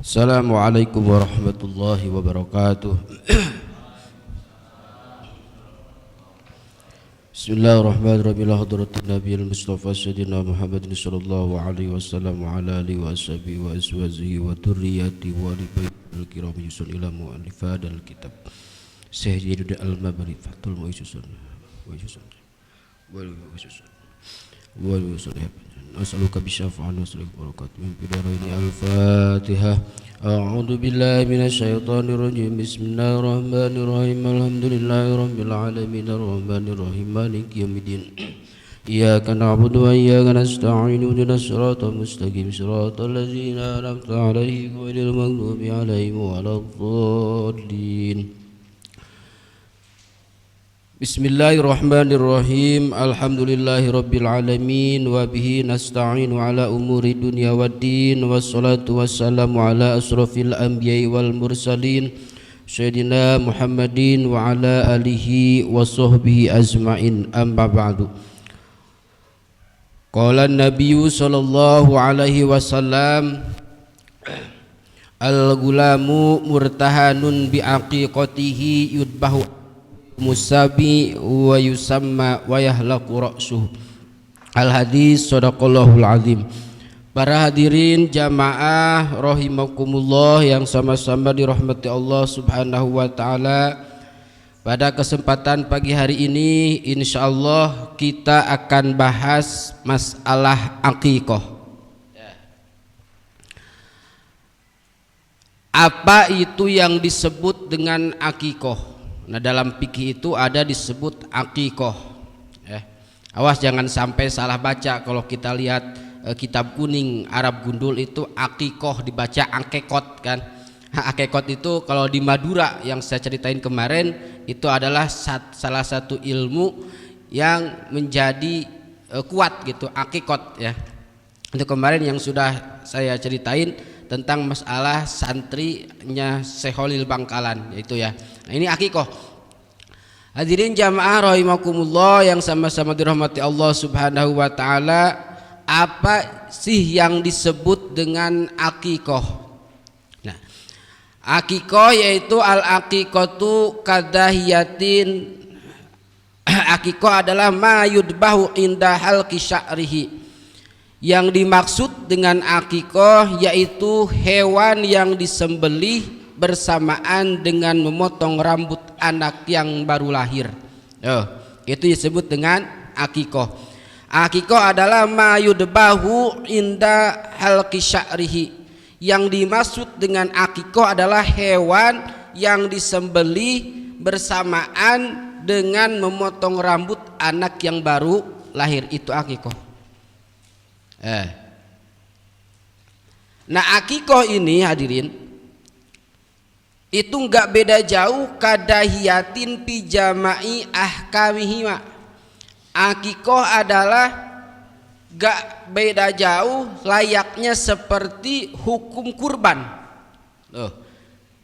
Assalamualaikum warahmatullahi wabarakatuh. Bismillahirrahmanirrahim. Hadratin Nabiyil Mustafa Sayyidina Muhammadin sallallahu alaihi wasallam wa ala alihi wa ashabihi wa azwajihi wa dzurriyyatihi wa ali baitil kiram yusul ila mu'allifadil kitab Sayyidul al-Mabari Fathul Mu'izzusun wa yusul wa yusul wa yusul أسألك بالشفاعة وأسألك البركات من بدارين الفاتحة. أعوذ بالله من الشيطان الرجيم. بسم الله الرحمن الرحيم. الحمد لله رب العالمين الرحمن الرحيم مالك يوم الدين. إياك نعبد وإياك نستعين اهدنا الصراط المستقيم صراط الذين أنعمت عليهم غير المغضوب عليهم ولا الضالين. Bismillahirrahmanirrahim. Alhamdulillahi rabbil alamin wa bihi nasta'inu ala umuri dunya waddin wassalatu wassalamu ala asrafil anbiya'i wal mursalin Sayyidina Muhammadin wa ala alihi wa sahbihi azma'in, amma ba'du. Qala an-nabiyyu sallallahu alaihi wasallam, al-gulamu murtahanun bi'aqiqatihi yudbahu musabi wa yusamma wa yahlaqu ra'suh. Al-hadis sadaqallahul azim. Para hadirin jamaah rahimakumullah yang sama-sama dirahmati Allah Subhanahu wa taala, pada kesempatan pagi hari ini insyaallah kita akan bahas masalah aqiqah. Apa itu yang disebut dengan aqiqah? Nah, dalam fikih itu ada disebut aqiqah. Awas jangan sampai salah baca. Kalau kita lihat kitab kuning Arab gundul itu aqiqah dibaca angkekot kan. Akekot itu kalau di Madura yang saya ceritain kemarin itu adalah salah satu ilmu yang menjadi kuat gitu, akikot ya. Itu kemarin yang sudah saya ceritain tentang masalah santrinya Syekholil Bangkalan itu ya. Nah, ini akikoh. Hadirin jamaah rahimakumullah yang sama-sama dirahmati Allah Subhanahu wa taala, apa sih yang disebut dengan akikoh? Nah, akikoh yaitu al-aqiqatu kadahiyatin. Akikoh adalah ma yudbahu inda halqi sya'rihi. Yang dimaksud dengan akikoh yaitu hewan yang disembelih bersamaan dengan memotong rambut anak yang baru lahir. Itu disebut dengan akikoh. Akikoh adalah ma yudbahu inda halqi sya'rihi. Yang dimaksud dengan akikoh adalah hewan yang disembelih bersamaan dengan memotong rambut anak yang baru lahir. Itu akikoh. Nah, akikoh ini hadirin itu enggak beda jauh kadahiyatin pijamai ahkamihima. Akikoh adalah enggak beda jauh layaknya seperti hukum kurban.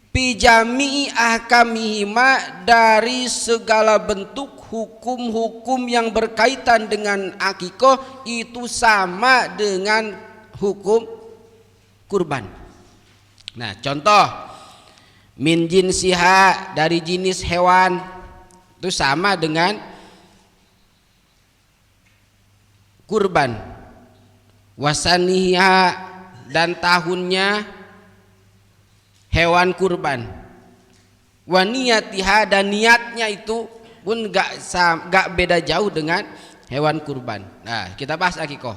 Pijami ahkamihima, dari segala bentuk hukum-hukum yang berkaitan dengan akikoh itu sama dengan hukum kurban. Nah, contoh min jinsiha, dari jenis hewan itu sama dengan kurban. Wasaniha, dan tahunnya hewan kurban. Waniyatiha, dan niatnya itu pun gak beda jauh dengan hewan kurban. Nah, kita bahas akikoh.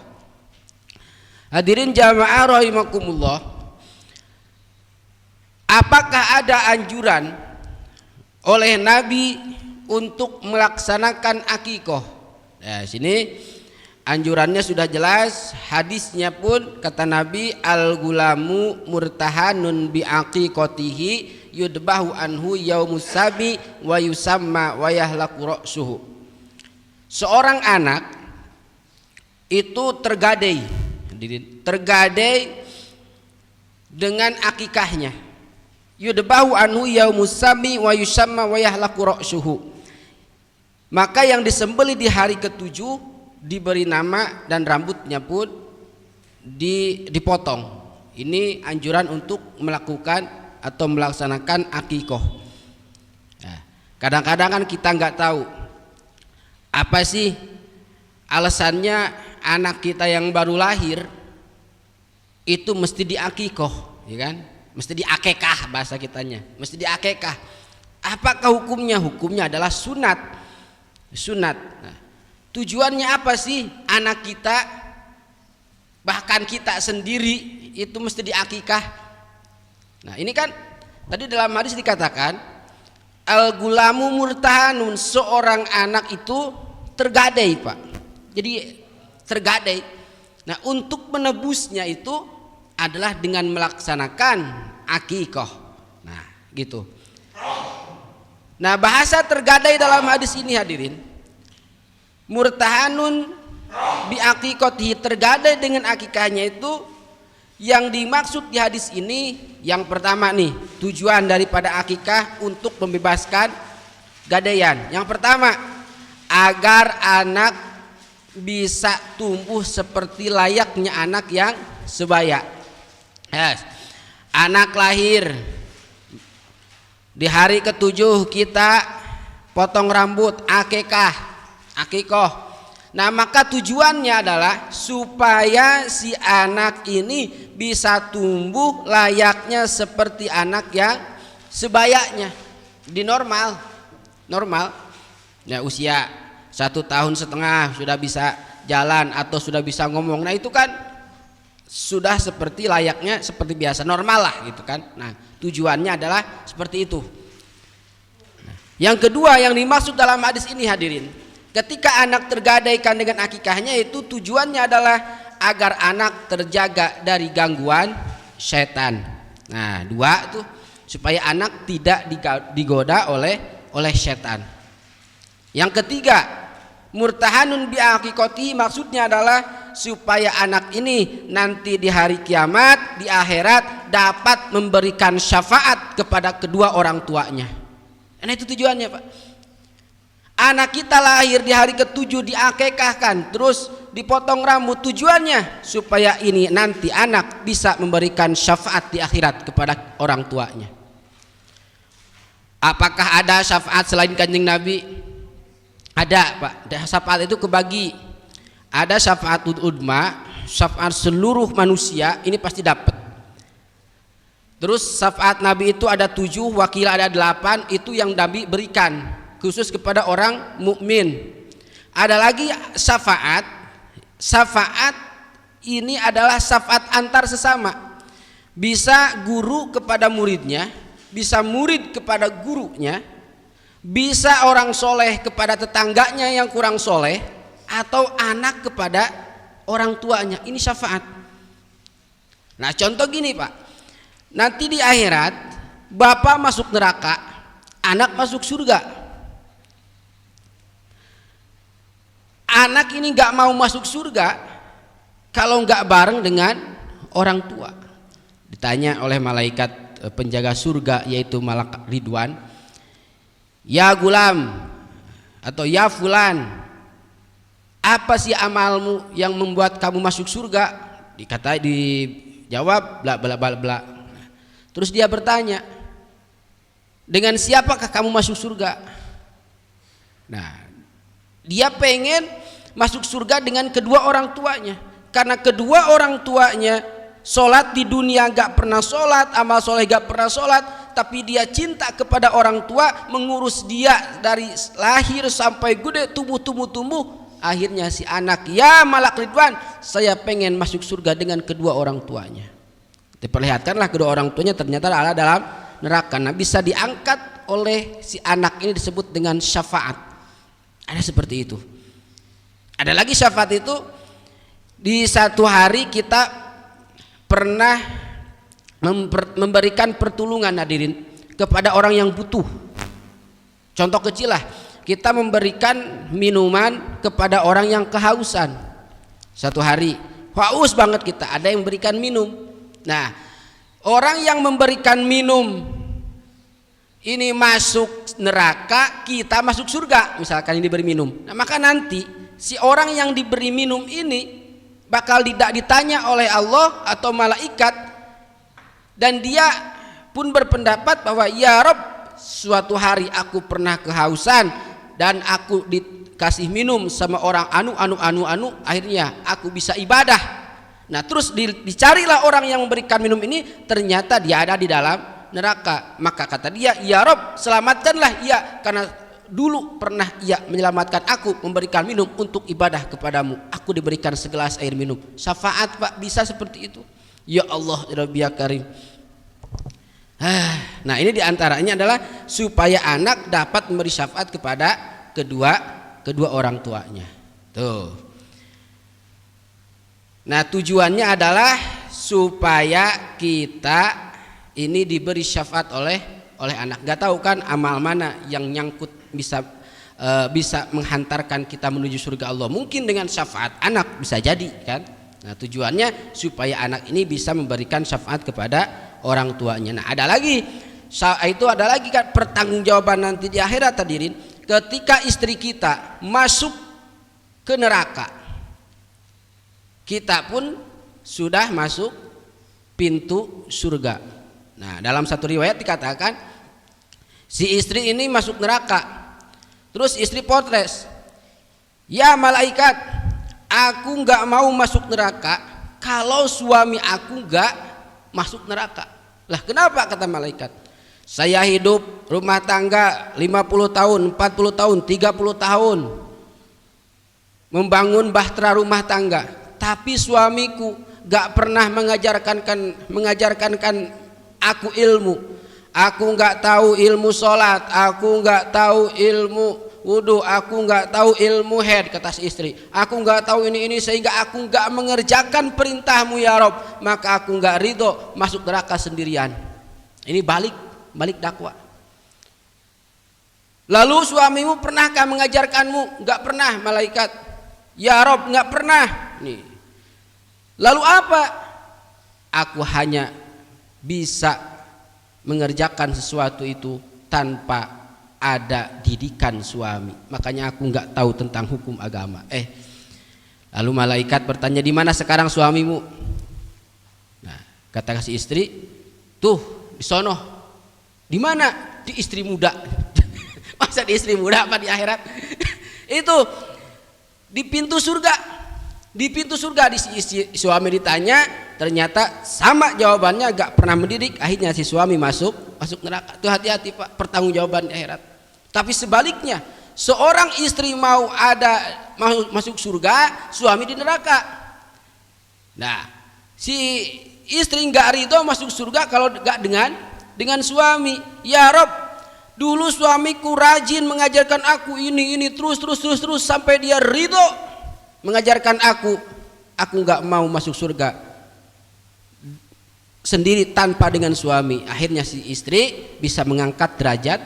Hadirin jamaah rahimakumullah, apakah ada anjuran oleh Nabi untuk melaksanakan akikoh? Nah, sini anjurannya sudah jelas, hadisnya pun kata Nabi, al-gulamu murtahanun bi'aqiqatihi yudbahu anhu yaumus sabi wa yusamma wa yahlaqu ra'suhu. Seorang anak itu tergadai dengan akikahnya. Yudbahu anhu yaumus sabi wa yusamma wa yahlaqu ra'suhu. Maka yang disembelih di hari ketujuh diberi nama dan rambutnya pun dipotong. Ini anjuran untuk melakukan atau melaksanakan akikoh. Nah, kadang-kadang kan kita nggak tahu apa sih alasannya anak kita yang baru lahir itu mesti diakikoh, ya kan? Mesti diakekah bahasa kitanya, mesti diakekah. Apakah hukumnya? Hukumnya adalah sunat. Sunat. Nah, tujuannya apa sih anak kita, bahkan kita sendiri itu mesti diakikah? Nah, ini kan tadi dalam hadis dikatakan al-gulamu murtahanun, seorang anak itu tergadai, Pak. Jadi tergadai. Nah, untuk menebusnya itu adalah dengan melaksanakan akikoh. Nah, gitu. Nah, bahasa tergadai dalam hadis ini hadirin, murtahanun bi akikotihi, tergadai dengan akikahnya itu yang dimaksud di hadis ini yang pertama nih, tujuan daripada akikah untuk membebaskan gadaian. Yang pertama, agar anak bisa tumbuh seperti layaknya anak yang sebaya. Yes. Anak lahir di hari ke-7 kita potong rambut, akikah, akikoh. Nah, maka tujuannya adalah supaya si anak ini bisa tumbuh layaknya seperti anak yang sebayanya, di normal. Ya, usia 1,5 tahun sudah bisa jalan atau sudah bisa ngomong. Nah, itu kan sudah seperti layaknya seperti biasa, normal lah gitu kan. Nah, tujuannya adalah seperti itu. Nah, yang kedua yang dimaksud dalam hadis ini hadirin, ketika anak tergadaikan dengan akikahnya itu tujuannya adalah agar anak terjaga dari gangguan setan. Nah, dua tuh supaya anak tidak digoda oleh setan. Yang ketiga, murtahanun bi akikoti, maksudnya adalah supaya anak ini nanti di hari kiamat, di akhirat dapat memberikan syafaat kepada kedua orang tuanya. Nah, itu tujuannya, Pak. Anak kita lahir di hari ke-7 diakekahkan, terus dipotong rambut, tujuannya supaya ini nanti anak bisa memberikan syafaat di akhirat kepada orang tuanya. Apakah ada syafaat selain Kanjeng Nabi? Ada, Pak. Syafaat itu kebagi. Ada syafaatul udma, syafaat seluruh manusia, ini pasti dapat. Terus syafaat Nabi itu ada 7, wakil ada 8, itu yang Nabi berikan khusus kepada orang mukmin. Ada lagi syafaat ini adalah syafaat antar sesama. Bisa guru kepada muridnya, bisa murid kepada gurunya, bisa orang soleh kepada tetangganya yang kurang soleh, atau anak kepada orang tuanya. Ini syafaat. Nah, contoh gini, Pak. Nanti di akhirat bapak masuk neraka, anak masuk surga. Anak ini gak mau masuk surga kalau gak bareng dengan orang tua. Ditanya oleh malaikat penjaga surga, yaitu malaikat Ridwan, ya gulam atau ya fulan, apa sih amalmu yang membuat kamu masuk surga? Dijawab bla bla bla bla. Terus dia bertanya, dengan siapakah kamu masuk surga? Nah, dia pengen masuk surga dengan kedua orang tuanya, karena kedua orang tuanya sholat di dunia gak pernah sholat, amal soleh gak pernah sholat, tapi dia cinta kepada orang tua, mengurus dia dari lahir sampai gede, tumbuh. Akhirnya si anak, ya malak Ridwan, saya pengen masuk surga dengan kedua orang tuanya. Diperlihatkanlah kedua orang tuanya ternyata ada dalam neraka. Nah, bisa diangkat oleh si anak ini disebut dengan syafaat. Ada seperti itu. Ada lagi syafaat itu, di satu hari kita pernah memberikan pertolongan hadirin kepada orang yang butuh. Contoh kecil lah, kita memberikan minuman kepada orang yang kehausan. Satu hari haus banget kita, ada yang memberikan minum. Nah, orang yang memberikan minum ini masuk neraka, kita masuk surga, misalkan ini diberi minum. Nah, maka nanti si orang yang diberi minum ini bakal tidak ditanya oleh Allah atau malaikat, Dan dia pun berpendapat bahwa ya Rob, suatu hari aku pernah kehausan dan aku dikasih minum sama orang anu, akhirnya aku bisa ibadah. Nah terus dicarilah orang yang memberikan minum ini, ternyata dia ada di dalam neraka. Maka kata dia, ya Rob, selamatkanlah ia, karena dulu pernah ia menyelamatkan aku, memberikan minum untuk ibadah kepadamu. Aku diberikan segelas air minum. Syafaat Pak, bisa seperti itu. Ya Allah, ya Rabbi ya Karim. Nah ini diantaranya adalah supaya anak dapat memberi syafaat kepada kedua orang tuanya. Tuh. Nah tujuannya adalah supaya kita ini diberi syafaat oleh anak. Gak tahu kan amal mana yang nyangkut bisa menghantarkan kita menuju surga Allah. Mungkin dengan syafaat anak, bisa jadi kan. Nah tujuannya supaya anak ini bisa memberikan syafaat kepada orang tuanya. Nah ada lagi kan pertanggungjawaban nanti di akhirat hadirin, ketika istri kita masuk ke neraka, kita pun sudah masuk pintu surga. Nah dalam satu riwayat dikatakan si istri ini masuk neraka, terus istri potres, ya malaikat, aku nggak mau masuk neraka kalau suami aku nggak masuk neraka. Lah kenapa, kata malaikat? Saya hidup rumah tangga 50 tahun, 40 tahun, 30 tahun membangun bahtera rumah tangga, tapi suamiku gak pernah mengajarkan aku ilmu. Aku gak tahu ilmu sholat, aku gak tahu ilmu wudhu, aku gak tahu ilmu haid, kata si istri. Aku gak tahu ini sehingga aku gak mengerjakan perintahmu ya Rob, maka aku gak ridho masuk neraka sendirian. Ini balik dakwah. Lalu suamimu pernahkah mengajarkanmu? Gak pernah, malaikat. Ya Rob, gak pernah. Nih. Lalu apa? Aku hanya bisa mengerjakan sesuatu itu tanpa ada didikan suami, makanya aku nggak tahu tentang hukum agama. Lalu malaikat bertanya, di mana sekarang suamimu? Nah kata si istri, tuh di sono. Di mana? Di istri muda. Masa di istri muda apa di akhirat? Itu di pintu surga. Di pintu surga si suami ditanya, ternyata sama jawabannya, gak pernah mendidik. Akhirnya si suami masuk neraka. Tuh hati-hati Pak, pertanggungjawaban di akhirat. Tapi sebaliknya, seorang istri mau masuk surga, suami di neraka. Nah, si istri nggak ridho masuk surga kalau nggak dengan suami. Ya Rob, dulu suamiku rajin mengajarkan aku ini terus sampai dia ridho mengajarkan aku nggak mau masuk surga sendiri tanpa dengan suami. Akhirnya si istri bisa mengangkat derajat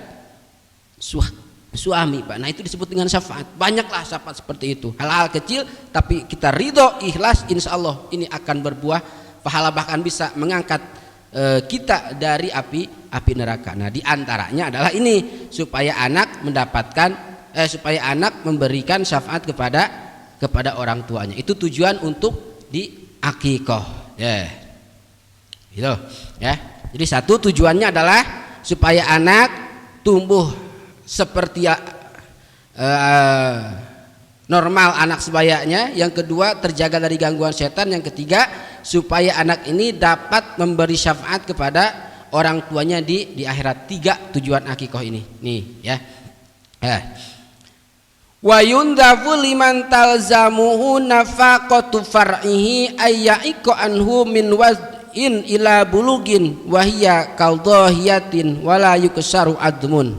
suami Pak. Nah itu disebut dengan syafaat. Banyaklah syafaat seperti itu, hal-hal kecil tapi kita ridho ikhlas, insya Allah ini akan berbuah pahala, bahkan bisa mengangkat kita dari api neraka. Nah diantaranya adalah ini, supaya anak memberikan syafaat kepada orang tuanya. Itu tujuan untuk di akikoh gitu ya. Jadi satu tujuannya adalah supaya anak tumbuh seperti normal anak sebayanya. Yang kedua, terjaga dari gangguan setan. Yang ketiga, supaya anak ini dapat memberi syafaat kepada orang tuanya di akhirat. 3 tujuan akikoh ini nih ya. Wa yundhafu liman talzamuhu nafaqatu far'ihi ayya'iqu anhu min waz'in ila bulugin wa hiya kaldahiyatin wala yuksaru admun.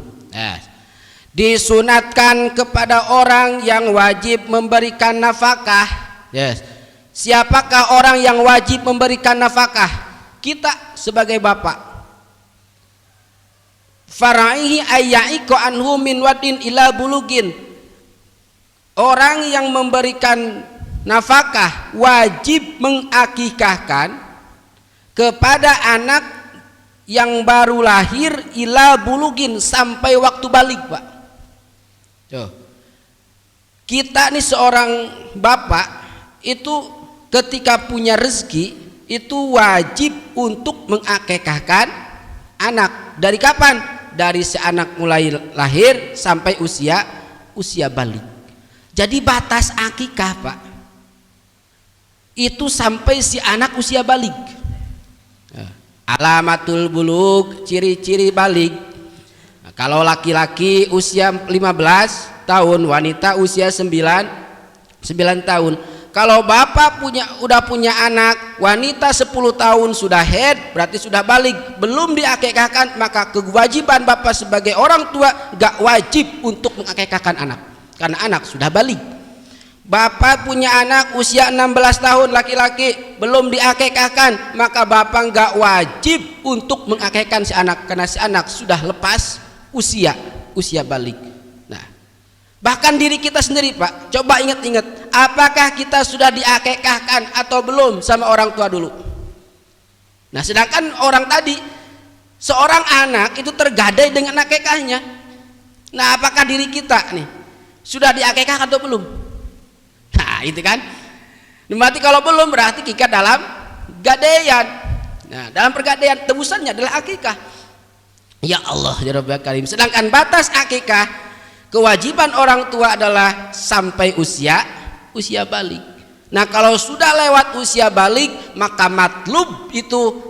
Disunatkan kepada orang yang wajib memberikan nafkah. Siapakah orang yang wajib memberikan nafkah? Kita sebagai bapak. Faraihi ayya'iqu anhu min wadin ila bulugin. Orang yang memberikan nafkah wajib mengakikahkan kepada anak yang baru lahir ila bulugin, sampai waktu balik Pak. Kita nih seorang bapak itu ketika punya rezeki itu wajib untuk mengakekahkan anak. Dari kapan? Dari si anak mulai lahir sampai usia balik. Jadi batas akikah, Pak, itu sampai si anak usia balik. Alamatul bulug, ciri-ciri balik. Nah, kalau laki-laki usia 15 tahun, wanita usia 9 tahun. Kalau bapak udah punya anak wanita 10 tahun sudah head, berarti sudah balik, belum diakekahkan, maka kewajiban bapak sebagai orang tua gak wajib untuk mengakekahkan anak, karena anak sudah balik. Bapak punya anak usia 16 tahun laki-laki belum diakekahkan, maka bapak gak wajib untuk mengakekahkan si anak, karena si anak sudah lepas usia balik. Bahkan diri kita sendiri, Pak, coba ingat-ingat, apakah kita sudah diakekahkan atau belum sama orang tua dulu? Nah, sedangkan orang tadi, seorang anak itu tergadai dengan akekahnya. Nah, apakah diri kita nih sudah diakekahkan atau belum? Nah, itu kan, berarti kalau belum berarti kita dalam gadaian. Nah, dalam pergadaian tebusannya adalah akikah. Ya Allah ya Rabbal Karim. Sedangkan batas akikah, kewajiban orang tua adalah sampai usia balik. Nah, kalau sudah lewat usia balik, maka matlub itu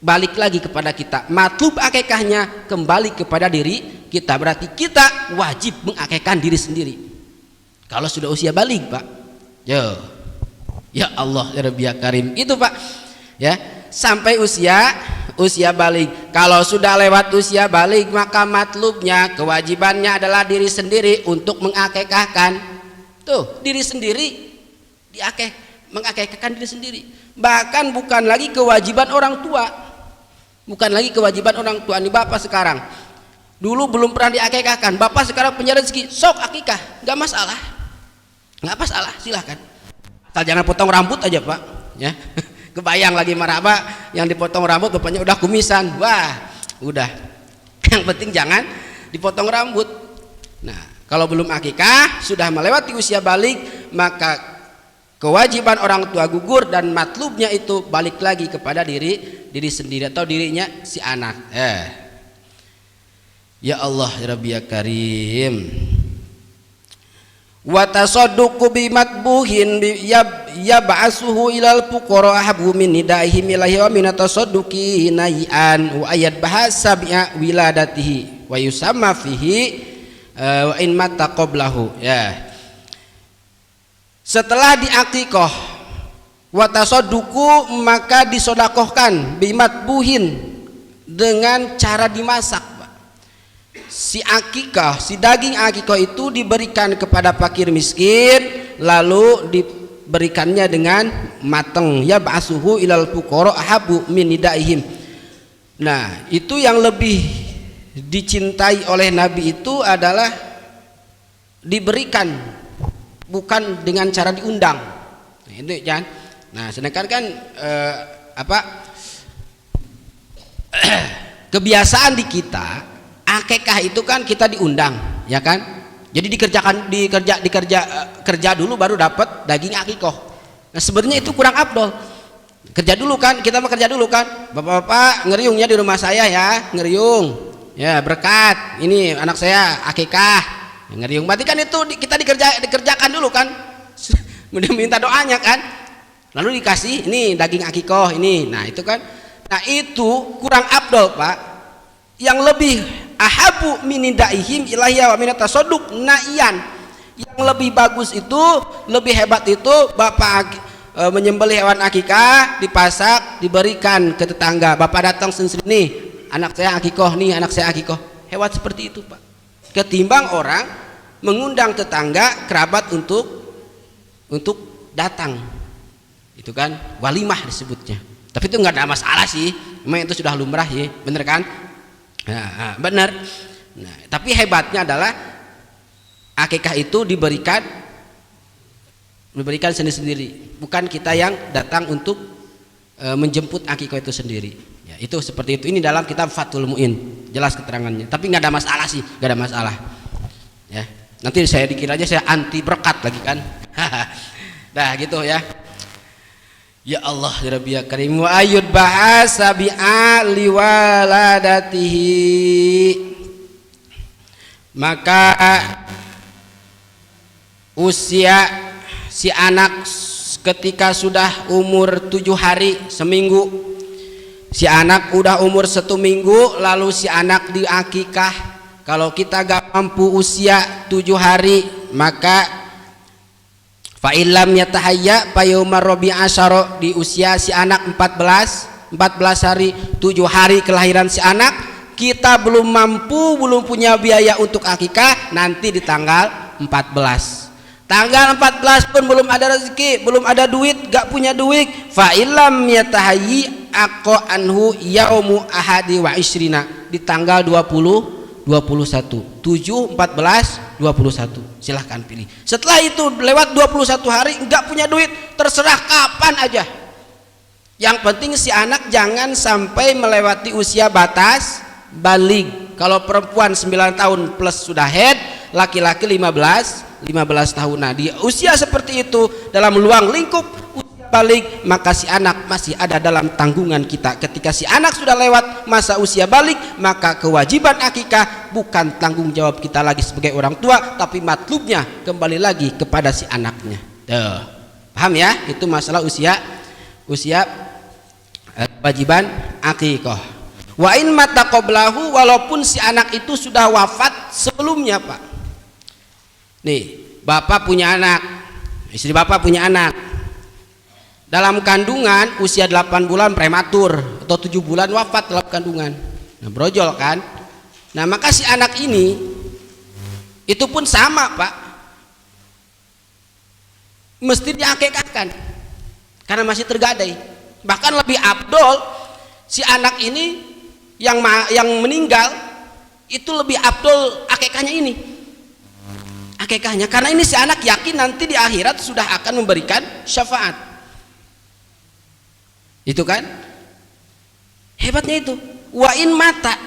balik lagi kepada kita. Matlub akikahnya kembali kepada diri kita. Berarti kita wajib mengakekahkan diri sendiri kalau sudah usia balik, Pak. Ya Allah ya Rabbal Karim. Itu, Pak, ya, sampai usia balik. Kalau sudah lewat usia balik, maka matlubnya, kewajibannya adalah diri sendiri untuk mengakekahkan. Tuh, diri sendiri mengakekahkan diri sendiri. Bahkan bukan lagi kewajiban orang tua. Bukan lagi kewajiban orang tua. Nih bapak sekarang, dulu belum pernah diakekahkan, bapak sekarang punya rezeki, sok akikah, nggak masalah, silahkan. Asal jangan potong rambut aja, Pak, ya. Kebayang lagi marah Pak, yang dipotong rambut bapaknya udah kumisan. Wah, udah. Yang penting jangan dipotong rambut. Nah, kalau belum akikah, sudah melewati usia balik, maka kewajiban orang tua gugur dan matlubnya itu balik lagi kepada diri sendiri atau dirinya si anak. Ya Allah ya Rabbi ya Karim. Wa tasadduqu bi matbuhin yab'asuhu ilal fuqara habu min nidaihim ilahi wa min tasadduqi nayan wa ayat bahasa bi'a wiladatihi wa yusamma fihi wa in mata qablahu. Ya, setelah diakikah wa tasadduqu, maka disodakohkan bi matbuhin, dengan cara dimasak. Si akikah, si daging akikah itu diberikan kepada fakir miskin, lalu diberikannya dengan matang. Ya ba'suhu ilal fuqara ahabu min nidaihim. Nah, itu yang lebih dicintai oleh Nabi itu adalah diberikan, bukan dengan cara diundang. Nah, itu kan. Nah, sedangkan kan kebiasaan di kita, akikah itu kan kita diundang, ya kan? Jadi kerja dulu baru dapat daging akikah. Nah, sebenarnya itu kurang afdol. Kerja dulu kan, kita mau kerja dulu kan. Bapak-bapak ngeriungnya di rumah saya ya, ngeriung. Ya, berkat. Ini anak saya akikah. Ngeriung. Berarti kan itu kita dikerjakan dulu kan. Minta doanya kan. Lalu dikasih ini daging akikah ini. Nah, itu kan. Nah, itu kurang afdol, Pak. Yang lebih ahabu minidaihim ilahiyah wa minat tasadduq na'iyan. Yang lebih bagus itu, lebih hebat itu, bapak menyembelih hewan akikah, dipasak, diberikan ke tetangga. Bapak datang sini, anak saya akikah nih, anak saya akikah. Hebat seperti itu, Pak. Ketimbang orang mengundang tetangga, kerabat untuk datang. Itu kan walimah disebutnya. Tapi itu nggak ada masalah sih. Memang itu sudah lumrah ya, bener kan? Nah, benar. Nah, tapi hebatnya adalah akikah itu diberikan sendiri-sendiri, bukan kita yang datang untuk menjemput akikah itu sendiri. Ya, itu seperti itu. Ini dalam kitab Fathul Mu'in, jelas keterangannya. Tapi nggak ada masalah sih, nggak ada masalah. Ya, nanti saya dikira aja saya anti berkat lagi kan. Nah, gitu ya. Ya Allah ya Rabbi ya Karim, wa ayud bahasa bi'a liwaladatihi, maka usia si anak ketika sudah umur 7 hari seminggu, si anak udah umur 1 minggu lalu si anak diakikah. Kalau kita gak mampu usia 7 hari, maka fa'ilam yatahayya payumar robi asyara, di usia si anak 14 hari, 7 hari kelahiran si anak, kita belum mampu, belum punya biaya untuk akikah, nanti di tanggal 14. Tanggal 14 pun belum ada rezeki, belum ada duit, gak punya duit, fa'ilam yatahayyi aqo anhu yaumu ahadi wa isrina, di tanggal 21 7 14 21, silahkan pilih. Setelah itu lewat 21 hari enggak punya duit, terserah kapan aja, yang penting si anak jangan sampai melewati usia batas balig. Kalau perempuan 9 tahun plus sudah head, laki-laki 15 tahun. Nah di usia seperti itu, dalam luang lingkup balik, maka si anak masih ada dalam tanggungan kita. Ketika si anak sudah lewat masa usia balik, maka kewajiban akikah bukan tanggung jawab kita lagi sebagai orang tua, tapi matlubnya kembali lagi kepada si anaknya. Tuh. Paham ya? Itu masalah usia kewajiban akikah. Wa in mata qablahu, walaupun si anak itu sudah wafat sebelumnya, Pak. Nih, bapak punya anak, istri bapak punya anak, dalam kandungan usia 8 bulan prematur atau 7 bulan wafat dalam kandungan. Nah brojol kan. Nah maka si anak ini itu pun sama Pak, mesti diakekahkan karena masih tergadai. Bahkan lebih abdol si anak ini yang meninggal itu lebih abdol akekahnya ini, akekahnya, karena ini si anak yakin nanti di akhirat sudah akan memberikan syafaat. Itu kan hebatnya itu. Wa in mata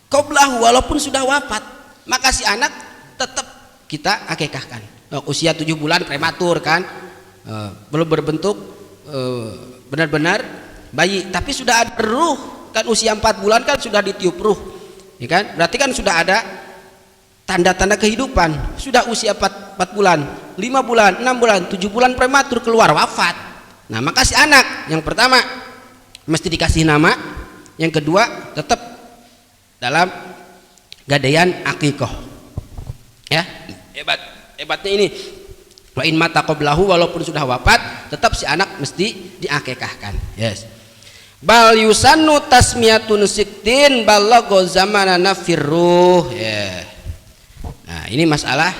qablahu, walaupun sudah wafat, maka si anak tetap kita akekahkan. Usia 7 bulan prematur kan, belum berbentuk benar-benar bayi, tapi sudah ada ruh kan. Usia 4 bulan kan sudah ditiup ruh, ya kan? Berarti kan sudah ada tanda-tanda kehidupan. Sudah usia 4 bulan, 5 bulan, 6 bulan, 7 bulan prematur keluar wafat. Nah maka si anak yang pertama mesti dikasih nama, yang kedua tetap dalam gadaian akikoh. Ya, hebatnya ini. Wa in mata qablahu, walaupun sudah wafat tetap si anak mesti diakekahkan. Yes. Bal yusannu tasmiyatun siktin balagha zamanana firruh. Yeah. Nah ini masalah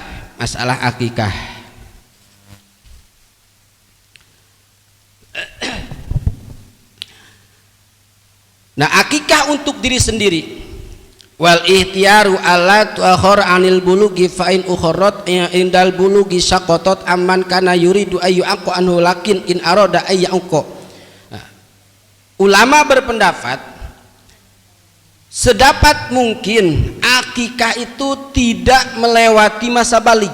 akikah. Nah akikah untuk diri sendiri, wal ihtiyaru ala tuakhir anil bulugi fa in ukharat indal bulugi saqatat amman kana yuridu ayu aqo anhu lakin in arada ayyaqo. Nah, ulama berpendapat sedapat mungkin akikah itu tidak melewati masa balik.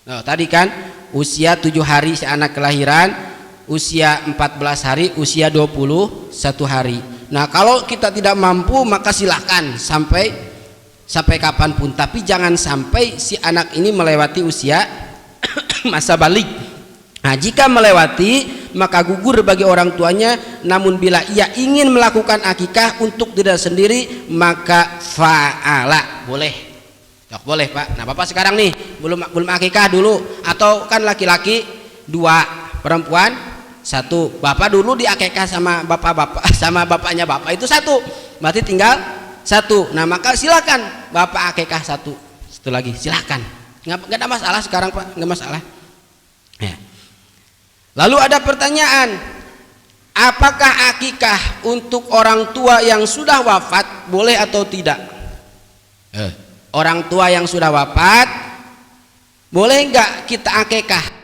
Nah, tadi kan usia 7 hari si anak kelahiran, usia 14 hari, usia 21 hari. Nah kalau kita tidak mampu maka silahkan sampai kapanpun, tapi jangan sampai si anak ini melewati usia masa balik. Nah jika melewati maka gugur bagi orang tuanya, namun bila ia ingin melakukan akikah untuk diri sendiri maka fa'ala, boleh. Boleh Pak. Nah Bapak sekarang nih belum akikah dulu, atau kan laki-laki 2, perempuan 1, bapak dulu diakekah sama sama bapaknya bapak itu 1, berarti tinggal 1. Nah maka silakan bapak akekah 1 lagi, silakan, nggak ada masalah sekarang Pak, nggak masalah ya. Lalu ada pertanyaan, apakah akikah untuk orang tua yang sudah wafat boleh atau tidak? Orang tua yang sudah wafat boleh nggak kita akekah?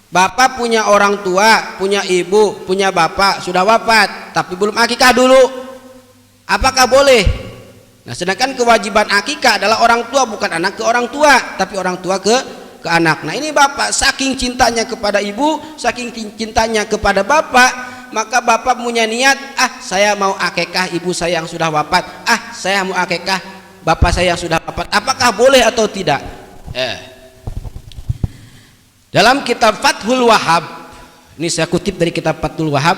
Bapak punya orang tua, punya ibu, punya bapak sudah wafat tapi belum akikah dulu, apakah boleh? Nah sedangkan kewajiban akikah adalah orang tua, bukan anak ke orang tua, tapi orang tua ke ke anak. Nah ini bapak saking cintanya kepada ibu, saking cintanya kepada bapak, maka bapak punya niat, saya mau akikah ibu saya yang sudah wafat, saya mau akikah bapak saya yang sudah wafat. Apakah boleh atau tidak? Dalam kitab Fathul Wahhab, ini saya kutip dari kitab Fathul Wahhab.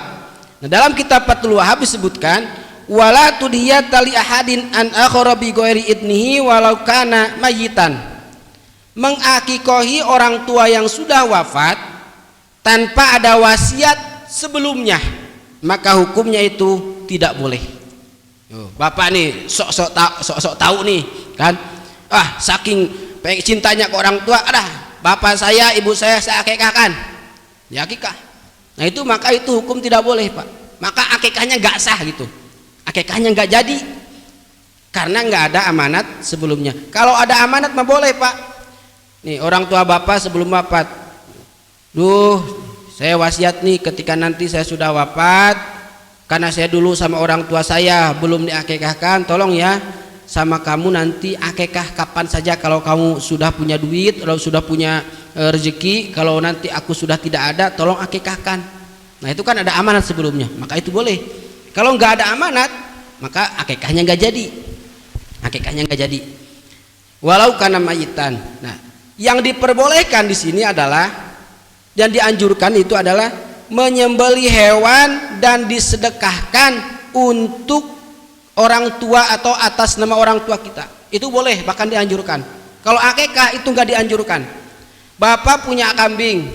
Nah, dalam kitab Fathul Wahhab disebutkan, wala tudhiyata li ahadin an akhara bi ghairi idnihi walau kana mayitan. Mengakikohi orang tua yang sudah wafat tanpa ada wasiat sebelumnya, maka hukumnya itu tidak boleh. Bapak nih sok-sok tahu nih kan, saking cintanya ke orang tua, bapak saya ibu saya akikahkan, ya akikah. Nah itu maka itu hukum tidak boleh pak, maka akikahnya nggak sah gitu, akikahnya nggak jadi karena nggak ada amanat sebelumnya. Kalau ada amanat mah boleh pak. Nih orang tua bapak sebelum wafat, saya wasiat nih ketika nanti saya sudah wafat, karena saya dulu sama orang tua saya belum diakikahkan, tolong ya sama kamu nanti akikah kapan saja kalau kamu sudah punya duit, kalau sudah punya rezeki, kalau nanti aku sudah tidak ada tolong akikahkan. Nah itu kan ada amanat sebelumnya, maka itu boleh. Kalau nggak ada amanat maka akikahnya nggak jadi, akikahnya nggak jadi walau karena mayitan. Nah yang diperbolehkan di sini adalah, yang dianjurkan itu adalah menyembelih hewan dan disedekahkan untuk orang tua atau atas nama orang tua kita. Itu boleh, bahkan dianjurkan. Kalau akikah itu nggak dianjurkan. Bapak punya kambing,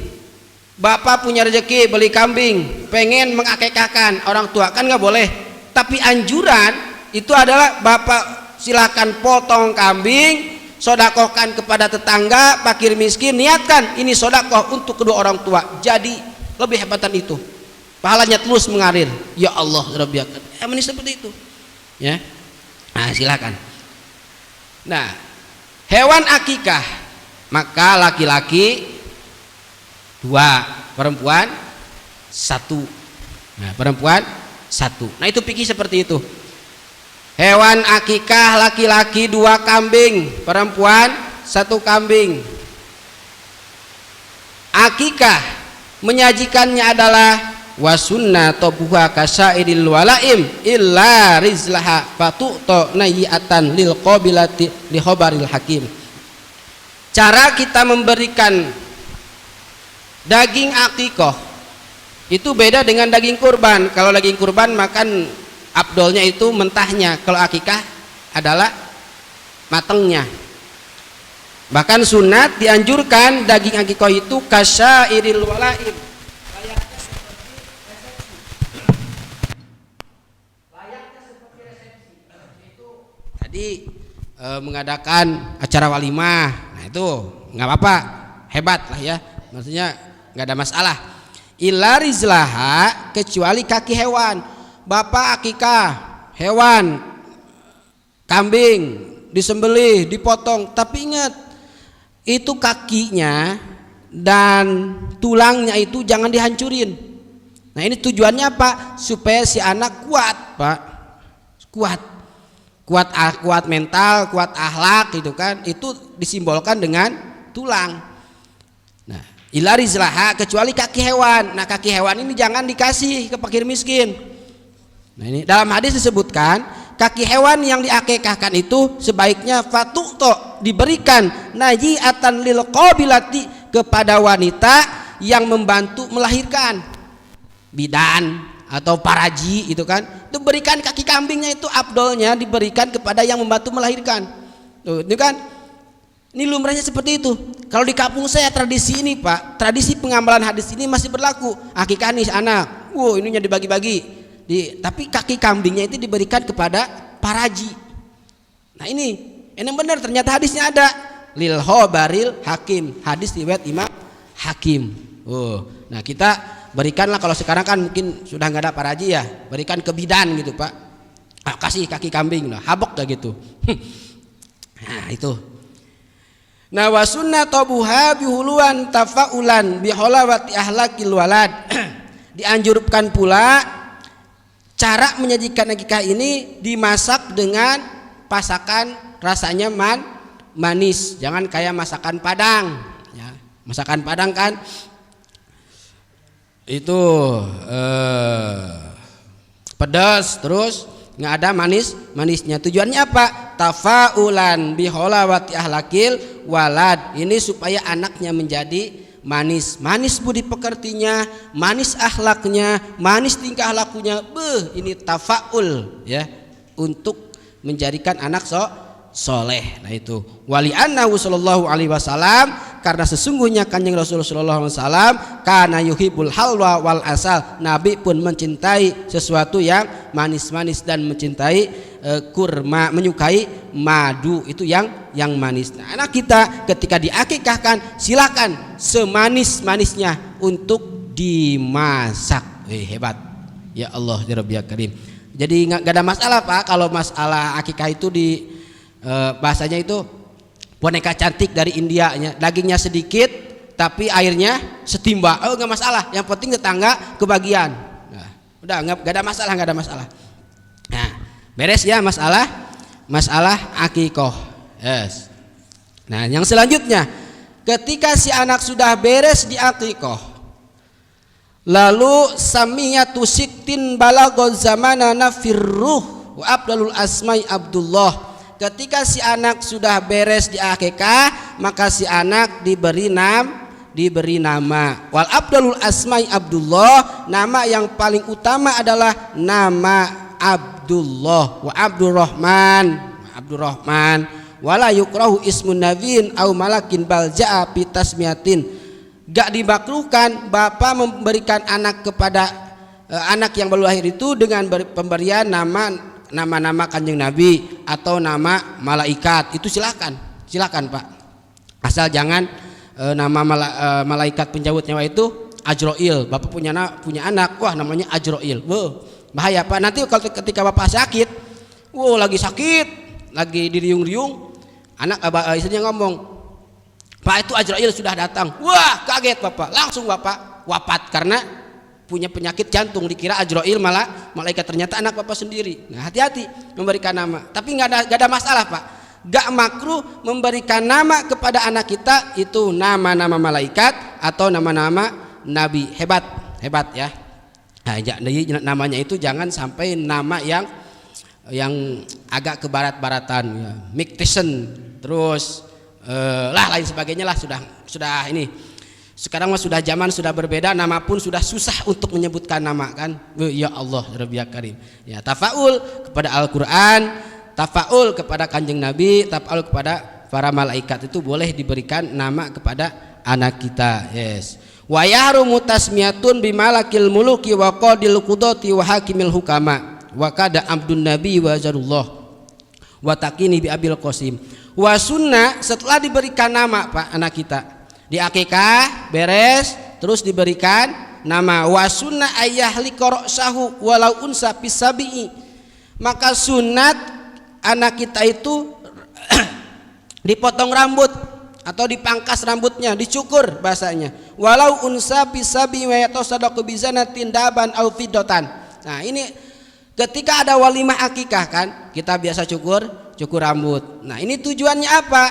bapak punya rezeki beli kambing, pengen mengakikahkan orang tua, kan nggak boleh. Tapi anjuran itu adalah bapak silakan potong kambing, sodakohkan kepada tetangga, fakir miskin, niatkan ini sodakoh untuk kedua orang tua. Jadi lebih hebatan itu, pahalanya terus mengalir. Ya Allah Rabbi, ini seperti itu ya. Nah silakan. Nah hewan akikah maka laki-laki 2, perempuan 1. Nah perempuan 1. Nah itu fikih seperti itu. Hewan akikah laki-laki 2 kambing, perempuan 1 kambing. Akikah menyajikannya adalah wasunna tobuha kasairil walaim illa rizlaha fatu'to nayiatan lil qabilati li khobaril hakim. Cara kita memberikan daging akikah itu beda dengan daging kurban. Kalau daging kurban makan abdolnya itu mentahnya, kalau akikah adalah matangnya. Bahkan sunat dianjurkan daging akikah itu kasyairil walaim, layaknya seperti resepsi. Itu tadi mengadakan acara walimah. Nah itu nggak apa-apa, hebat lah ya, maksudnya nggak ada masalah. Illa rizlaha, kecuali kaki hewan. Bapak akikah hewan kambing disembelih, dipotong, tapi ingat itu kakinya dan tulangnya itu jangan dihancurin. Nah ini tujuannya apa? Supaya si anak kuat pak, kuat mental, kuat akhlak gitu kan. Itu disimbolkan dengan tulang. Nah illa rizlaha, kecuali kaki hewan. Nah kaki hewan ini jangan dikasih ke fakir miskin. Nah ini dalam hadis disebutkan kaki hewan yang diakikahkan itu sebaiknya fatu'to, diberikan najiatan lil qabilati, kepada wanita yang membantu melahirkan, bidan atau paraji itu kan. Itu berikan kaki kambingnya, itu abdolnya diberikan kepada yang membantu melahirkan. Tuh, ini kan ini lumrahnya seperti itu. Kalau di kampung saya tradisi ini pak, tradisi pengamalan hadis ini masih berlaku. Akikah nih anak, ininya dibagi-bagi. Tapi kaki kambingnya itu diberikan kepada paraji. Nah ini benar, ternyata hadisnya ada lil khobaril hakim, hadis riwayat Imam Hakim. Nah kita berikanlah, kalau sekarang kan mungkin sudah nggak ada paraji ya, berikan ke bidan gitu pak. Kasih kaki kambing, nah habok dah gitu. Nah itu. Nah wasunna tobuha bihuluan tafaulan biholawati ahlakil walad. Dianjurkan pula cara menyajikan akikah ini dimasak dengan masakan rasanya manis, jangan kayak masakan Padang ya. Masakan Padang kan itu pedas, terus nggak ada manisnya. Tujuannya apa? Tafaulan biholawati ahlakil walad. Ini supaya anaknya menjadi manis budi pekertinya, manis akhlaknya, manis tingkah lakunya. Ini tafaul ya, untuk menjadikan anak soleh. Nah itu wali annahu sallallahu alaihi wasallam, karena sesungguhnya kanjeng Rasulullah sallallahu alaihi wasallam kana yuhibbul halwa wal asal, Nabi pun mencintai sesuatu yang manis-manis dan mencintai kurma, menyukai madu, itu yang manis. Nah, anak kita ketika diakikahkan silakan semanis-manisnya untuk dimasak. Hebat ya Allah ya Rabbi ya Karim. Jadi nggak ada masalah Pak kalau masalah akikah itu di bahasanya itu boneka cantik dari India, dagingnya sedikit tapi airnya setimba. Nggak masalah, yang penting tetangga kebagian. Nah, udah nggak ada masalah. Nah, beres ya masalah akikoh. Yes. Nah, yang selanjutnya ketika si anak sudah beres di akikoh, lalu samiyatu siktin balagho zamanana firruh wa abdalul asmai Abdullah. Ketika si anak sudah beres di akikah, maka si anak diberi nama. Wal abdalul asmai Abdullah, nama yang paling utama adalah nama Abdullah wa Abdurrahman. Wala yukrahu ismun nabiin au malakin bal jaa bi tasmiyatin. Gak dimakruhkan bapak memberikan anak kepada anak yang baru lahir itu dengan pemberian nama kanjeng Nabi atau nama malaikat. Itu silakan Pak, asal jangan nama malaikat penjabut nyawa itu Ajroil. Bapak punya anak, wah namanya Ajroil, bahaya Pak. Nanti kalau ketika bapak sakit, lagi sakit, lagi diriung-riung, anak istrinya ngomong, Pak itu Ajroil sudah datang. Wah kaget bapak, langsung bapak wafat karena punya penyakit jantung, dikira Ajroil malah malaikat, ternyata anak bapak sendiri. Nah hati-hati memberikan nama, tapi nggak ada masalah Pak, gak makruh memberikan nama kepada anak kita itu nama-nama malaikat atau nama-nama nabi. Hebat ya. Nah, jadi namanya itu jangan sampai nama yang agak ke barat-baratan ya. Mike Tyson terus lain sebagainya lah, sudah ini. Sekarang mah sudah zaman sudah berbeda, nama pun sudah susah untuk menyebutkan nama kan. Ya Allah Rabbi Karim. Ya, tafaul kepada Al-Qur'an, tafaul kepada kanjeng Nabi, tafaul kepada para malaikat, itu boleh diberikan nama kepada anak kita. Yes. Wa yahrumu tasmiyatun bimalakil muluki wa qadil qudati wa hakimil hukama wa kada abdun nabi wa zarullah wa taqini bi abil qasim. Wa sunnah, setelah diberikan nama Pak anak kita di akikah beres, terus diberikan nama. Wa sunnah ayahli qara'sahu walau unsa pisabi'i, maka sunat anak kita itu dipotong rambut atau dipangkas rambutnya, dicukur bahasanya. Walau unsa pisabi wa yatasaddaqu bizanatin daban au fiddatan. Nah ini ketika ada walimah akikah kan, kita biasa cukur rambut. Nah ini tujuannya apa?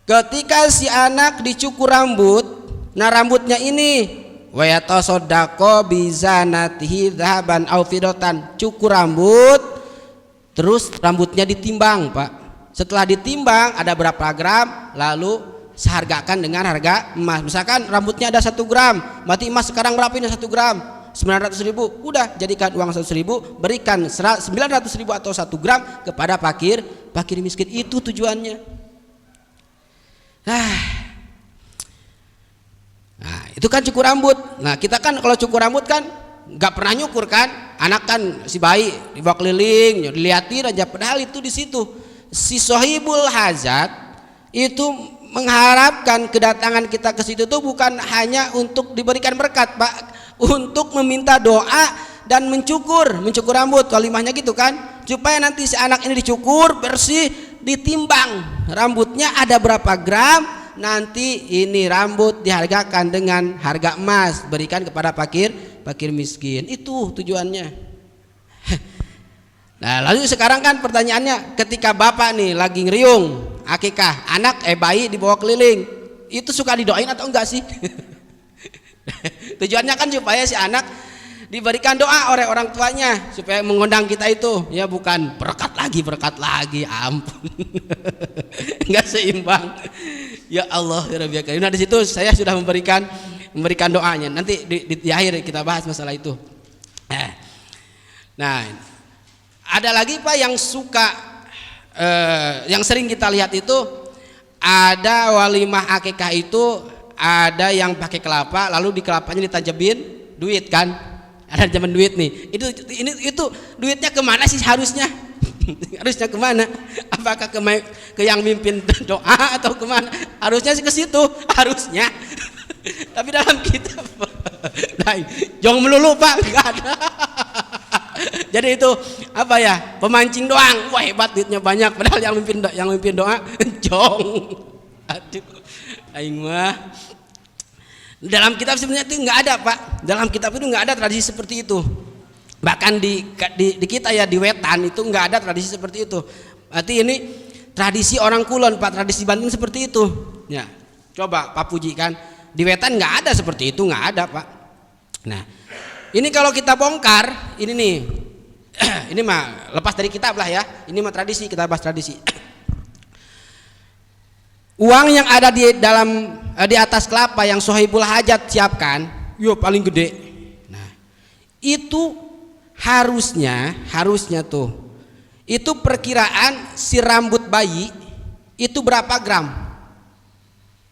Ketika si anak dicukur rambut, nah rambutnya ini wa yatasaddaqu bizanatihi daban au fiddatan, cukur rambut terus rambutnya ditimbang Pak. Setelah ditimbang ada berapa gram, lalu sehargakan dengan harga emas. Misalkan rambutnya ada 1 gram, berarti emas sekarang berapa ini 1 gram? 900.000. Udah jadikan uang 100.000, berikan 900.000 atau 1 gram kepada fakir miskin. Itu tujuannya. Nah itu kan cukur rambut. Nah kita kan kalau cukur rambut kan nggak pernah nyukur kan, anak kan si bayi dibawa keliling, dilihatin aja, padahal itu di situ si sohibul hajat itu mengharapkan kedatangan kita ke situ tuh bukan hanya untuk diberikan berkat Pak, untuk meminta doa dan mencukur rambut, kalimahnya gitu kan, supaya nanti si anak ini dicukur bersih, ditimbang rambutnya ada berapa gram, nanti ini rambut dihargakan dengan harga emas, berikan kepada fakir miskin. Itu tujuannya. Nah lalu sekarang kan pertanyaannya, ketika bapak nih lagi ngeriung akikah, anak bayi dibawa keliling, itu suka didoain atau enggak sih? Tujuannya kan supaya si anak diberikan doa oleh orang tuanya supaya mengundang kita itu, ya bukan berkat lagi, ampun. Enggak seimbang. Ya Allah ya Rabbi Karim. Nah di situ saya sudah memberikan doanya. Nanti di akhir kita bahas masalah itu. Nah, ada lagi Pak yang suka yang sering kita lihat itu, ada walimah akikah itu ada yang pakai kelapa, lalu di kelapanya ditajabin duit kan, ada zaman duit nih, itu duitnya kemana sih harusnya? Harusnya kemana? Apakah ke yang mimpin doa atau kemana? Harusnya sih ke situ, harusnya. Tapi dalam kitab jong melulu Pak, nggak ada. Jadi itu apa ya, pemancing doang. Wah hebat, duitnya banyak, padahal yang mimpin doa jong. Aduh, aing mah. Dalam kitab sebenarnya itu nggak ada Pak. Dalam kitab itu nggak ada tradisi seperti itu. Bahkan di kita ya di Wetan itu nggak ada tradisi seperti itu. Berarti ini tradisi orang Kulon Pak, tradisi Banten seperti itu. Ya, coba Pak Puji kan di Wetan nggak ada seperti itu, nggak ada Pak. Nah, ini kalau kita bongkar, ini nih, ini mah lepas dari kitab lah ya. Ini mah tradisi, kita bahas tradisi. Uang yang ada di atas kelapa yang sohibul hajat siapkan, yo paling gede. Nah, itu harusnya tuh, itu perkiraan si rambut bayi itu berapa gram?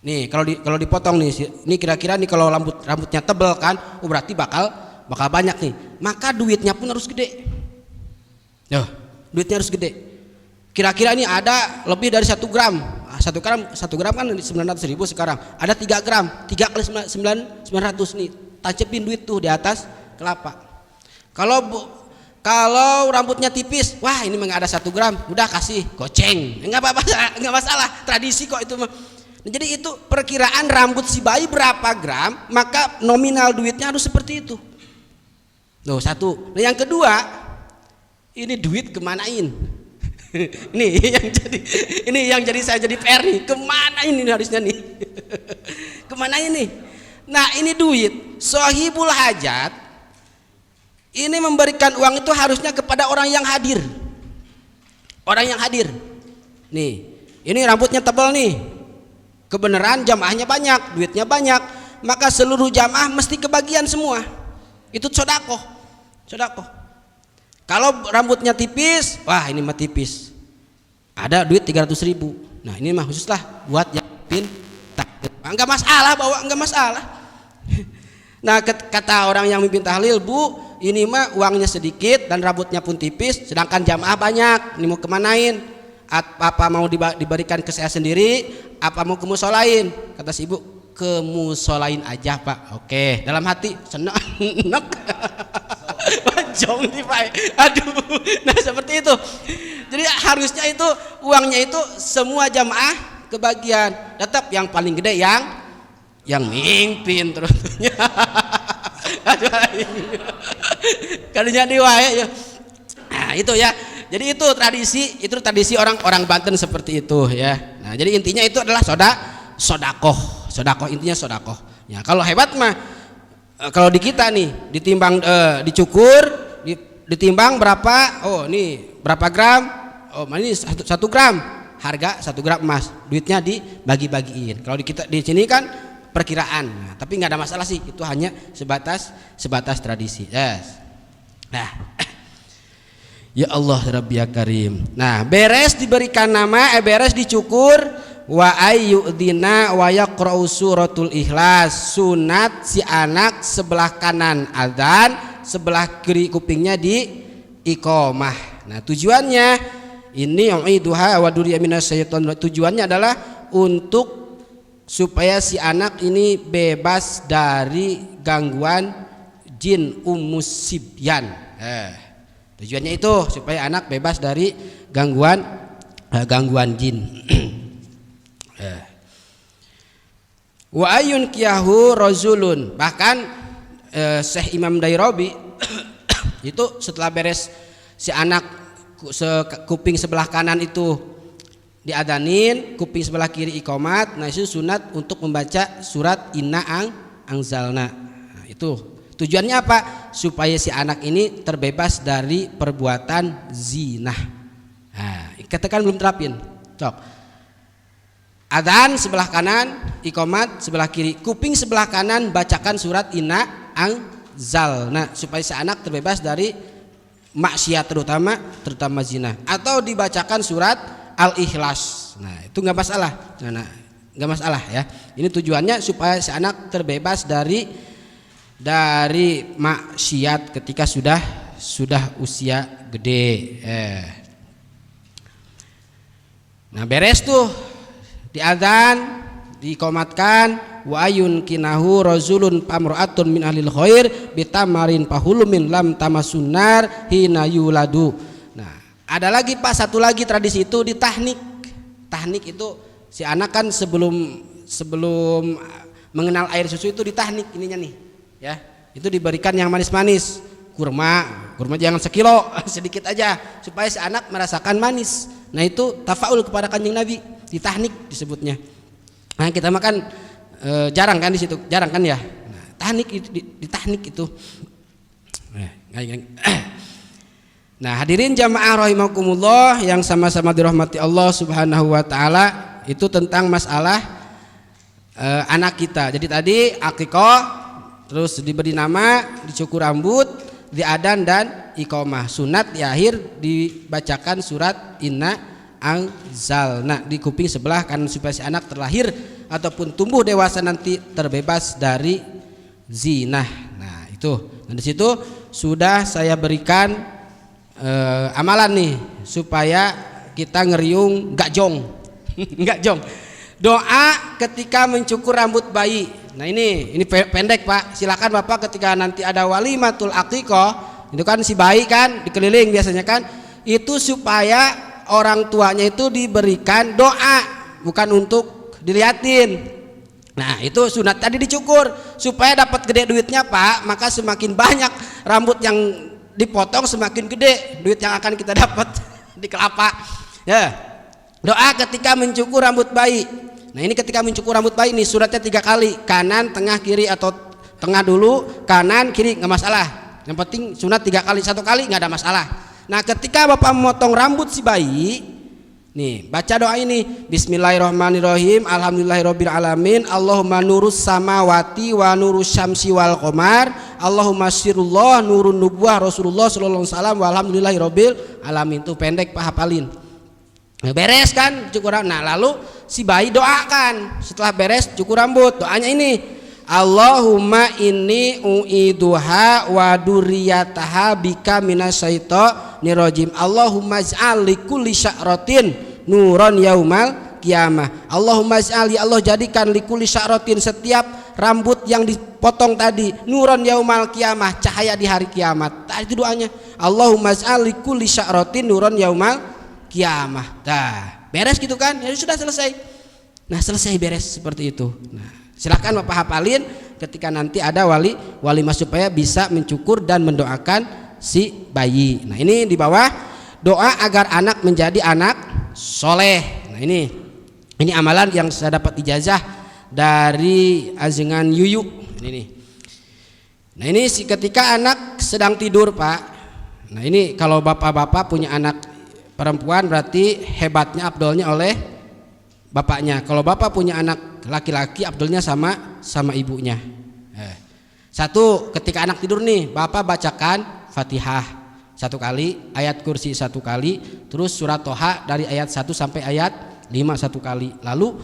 Nih kalau dipotong nih, ini kira-kira nih kalau rambutnya tebal kan, berarti bakal banyak nih. Maka duitnya pun harus gede. Duitnya harus gede. Kira-kira ini ada lebih dari 1 gram. 1 gram kan 900.000 sekarang. Ada 3 gram. 3 kali 900 nih. Tancapin duit tuh di atas kelapa. Kalau rambutnya tipis, wah ini nggak ada 1 gram, udah kasih goceng. Nggak masalah. Tradisi kok itu mah. Nah, jadi itu perkiraan rambut si bayi berapa gram, maka nominal duitnya harus seperti itu. Loh, satu. Nah, yang kedua, ini duit kemanain? ini yang jadi saya jadi PR nih, kemana ini harusnya nih? Kemana ini? Nah ini duit sohibul hajat ini memberikan uang itu harusnya kepada orang yang hadir. Nih, ini rambutnya tebal nih, kebenaran jamaahnya banyak, duitnya banyak, maka seluruh jamaah mesti kebagian semua. Itu sodakoh. Kalau rambutnya tipis, wah ini mah tipis, ada duit 300.000. Nah ini mah khusus lah buat yang pin, nggak masalah bawa, nggak masalah. Nah kata orang yang mimpin tahlil, Bu, ini mah uangnya sedikit dan rambutnya pun tipis, sedangkan jamaah banyak. Ini mau kemanain? Apa mau diberikan ke saya sendiri? Apa mau ke musolain? Kata si ibu, ke musolain aja Pak. Oke, dalam hati senang. Jong nih Pak. Aduh. Nah seperti itu. Jadi harusnya itu uangnya itu semua jamaah kebagian. Tetap yang paling gede yang mimpin terusnya. Aduh. Kalinya diwae ya. Nah itu ya. Jadi itu tradisi orang Banten seperti itu ya. Nah jadi intinya itu adalah sodakoh intinya sodakoh. Ya kalau hebat mah, kalau di kita nih ditimbang, dicukur, ditimbang berapa? Oh ini berapa gram? Oh ini 1 gram, harga 1 gram emas, duitnya dibagi-bagiin. Kalau di sini kan perkiraan, nah, tapi nggak ada masalah sih, itu hanya sebatas tradisi. Yes. Nah, ya Allah Rabbi ya Karim. Nah beres diberikan nama, beres dicukur, wa ayyudina wa yaqra'u suratul ikhlas. Sunat si anak sebelah kanan adzan, sebelah kiri kupingnya di iqamah. Nah tujuannya ini u'iduha wa duriya minasyaiton, tujuannya adalah untuk supaya si anak ini bebas dari gangguan jin umusibyan. Tujuannya itu supaya anak bebas dari gangguan jin. Wa ayun kiyahu rozulun, bahkan Syekh Imam Dairabi itu setelah beres si anak kuping sebelah kanan itu diadanin, kuping sebelah kiri iqomat. Nah itu sunat untuk membaca surat inna anzalna. Nah, itu tujuannya apa? Supaya si anak ini terbebas dari perbuatan zina. Nah, katakan belum terapin. Cok. Adzan sebelah kanan, iqomat sebelah kiri, kuping sebelah kanan bacakan surat inna anzalna supaya si anak terbebas dari maksiat terutama zina, atau dibacakan surat Al-Ikhlas. Nah, itu enggak masalah. Nah, enggak masalah ya. Ini tujuannya supaya si anak terbebas dari maksiat ketika sudah usia gede. Nah, beres tuh diadzan, diqomatkan, wa ayun kinahu rajulun pamra'atun min ahlil khair bitamarin pahulumin lam tamasunnar hina yuladu. Nah, ada lagi Pak, satu lagi tradisi itu di tahnik. Tahnik itu si anak kan sebelum mengenal air susu itu di tahnik ininya nih, ya. Itu diberikan yang manis-manis, kurma jangan sekilo, sedikit aja supaya si anak merasakan manis. Nah, itu tafaul kepada Kanjeng Nabi, di tahnik disebutnya. Nah, kita makan jarang kan di situ, jarang kan ya. Nah, tahnik di tahnik itu. Nah, hadirin jamaah rahimakumullah yang sama-sama dirahmati Allah Subhanahu wa taala, itu tentang masalah anak kita. Jadi tadi akikah, terus diberi nama, dicukur rambut, diadan dan iqomah. Sunat di akhir dibacakan surat inna anzalna di kuping sebelah kanan supaya si anak terlahir ataupun tumbuh dewasa nanti terbebas dari zina. Nah, itu. Nah, di situ sudah saya berikan amalan nih supaya kita ngeriung gak jong. Gak jong. Doa ketika mencukur rambut bayi. Nah, ini pendek Pak. Silakan Bapak ketika nanti ada walimatul aqiqah, itu kan si bayi kan dikeliling biasanya kan, itu supaya orang tuanya itu diberikan doa, bukan untuk diliatin. Nah, itu sunat tadi dicukur supaya dapat gede duitnya Pak. Maka semakin banyak rambut yang dipotong semakin gede duit yang akan kita dapat di kelapa. Ya. Doa ketika mencukur rambut bayi. Nah, ini ketika mencukur rambut bayi nih suratnya 3 kali, kanan, tengah, kiri, atau tengah dulu, kanan, kiri nggak masalah. Yang penting sunat 3 kali, 1 kali nggak ada masalah. Nah, ketika Bapak memotong rambut si bayi, nih baca doa ini, Bismillahirrahmanirrahim, Alhamdulillahirabbil alamin, Allahumma nurus samawati wa nurus syamsi wal qamar, Allahumma sirullah nurun nubuwah Rasulullah sallallahu alaihi wasallam, walhamdulillahirabbil alamin. Itu pendek Pak, hafalin. Nah, beres kan cukur rambut. Nah, lalu si bayi doakan setelah beres cukur rambut, doanya ini, Allahumma inni u'iduha wa duriyataha bika minasyaitonir rajim, Allahumma ij'al likulli sya'ratin nuron yaumal qiyamah, Allahumma ij'al, ya Allah jadikan likulli sya'ratin setiap rambut yang dipotong tadi nuron yaumal qiyamah, cahaya di hari kiamat. Nah, itu doanya, Allahumma ij'al likulli sya'ratin nuron yaumal kiamah. Nah, beres gitu kan, ya sudah selesai. Nah, selesai beres seperti itu. Nah, silakan Bapak hafalin ketika nanti ada walimah supaya bisa mencukur dan mendoakan si bayi. Nah, ini di bawah doa agar anak menjadi anak soleh. Nah, ini amalan yang saya dapat ijazah dari ajengan Yuyu. Ini nih. Nah, ini ketika anak sedang tidur Pak. Nah, ini kalau bapak-bapak punya anak perempuan berarti hebatnya abdolnya oleh bapaknya. Kalau bapak punya anak laki-laki abdolnya sama ibunya. Satu, ketika anak tidur nih, bapak bacakan Fatihah 1 kali, ayat kursi 1 kali, terus surat Toha dari ayat 1 sampai ayat 5 1 kali. Lalu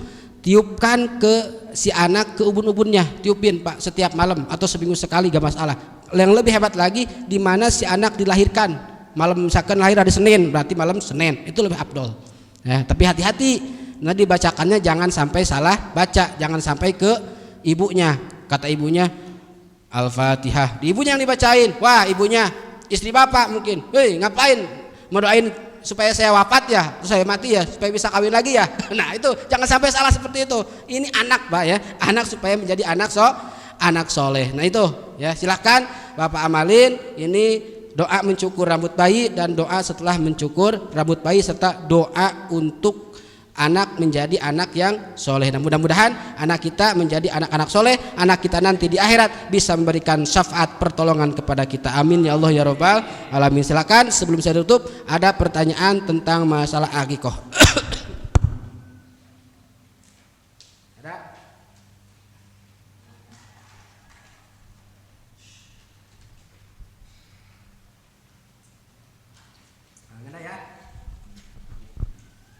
tiupkan ke si anak ke ubun-ubunnya, tiupin Pak setiap malam atau seminggu sekali gak masalah. Yang lebih hebat lagi di mana si anak dilahirkan. Malam misalkan lahir hari Senin, berarti malam Senin, itu lebih abdol. Ya, tapi hati-hati, nanti dibacakannya jangan sampai salah baca, jangan sampai ke ibunya. Kata ibunya Al-Fatihah, di ibunya yang dibacain. Wah, ibunya istri bapak mungkin, hei ngapain mau doain supaya saya wafat ya, terus saya mati ya, supaya bisa kawin lagi ya. Nah, itu jangan sampai salah seperti itu. Ini anak Pak ya, anak supaya menjadi anak soleh. Nah, itu ya, silahkan Bapak amalin ini. Doa mencukur rambut bayi dan doa setelah mencukur rambut bayi serta doa untuk anak menjadi anak yang soleh. Dan mudah-mudahan anak kita menjadi anak-anak soleh, anak kita nanti di akhirat bisa memberikan syafaat pertolongan kepada kita. Amin ya Allah ya Rabbal alamin. Silakan sebelum saya tutup, ada pertanyaan tentang masalah akikoh.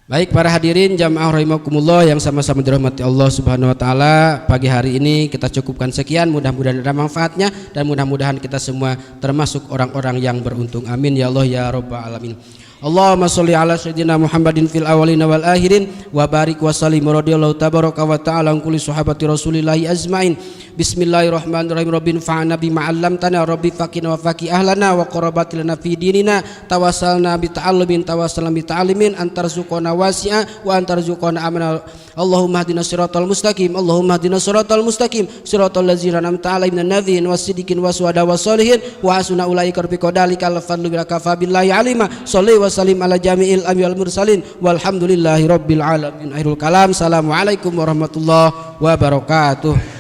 Baik para hadirin jamaah rahimakumullah yang sama-sama dirahmati Allah Subhanahu wa taala, pagi hari ini kita cukupkan sekian, mudah-mudahan ada manfaatnya dan mudah-mudahan kita semua termasuk orang-orang yang beruntung. Amin ya Allah ya rabbal alamin. Allahumma sholli ala sayyidina Muhammadin fil awwalin wal akhirin wa barik wa sallim radhiyallahu tabaraka wa ta'ala an kulli sahabati rasulillahi azmain. Bismillahirrahmanirrahim. Rabbin fa'ana bima 'allamtana rabbi faqina wa faqi ahlana wa qarabatilana fi dinina tawassalna bi ta'allumin tawassalna bi ta'alimin antarzuqana wasi'a wa antarzuqana amana. Allahumma hdina siratal mustaqim, Allahumma hdina siratal mustaqim, siratal ladzina an'amta 'alaihim minan nabiyyin wasiddiqin wasyuhada wassalihin wa hasuna ulaika rafiqa dalikal fadlu bil kafa billahi alima. Shalli wa sallim ala jami'il anbiya'il mursalin walhamdulillahi rabbil alamin. Akhirul kalam. Assalamualaikum warahmatullahi wabarakatuh.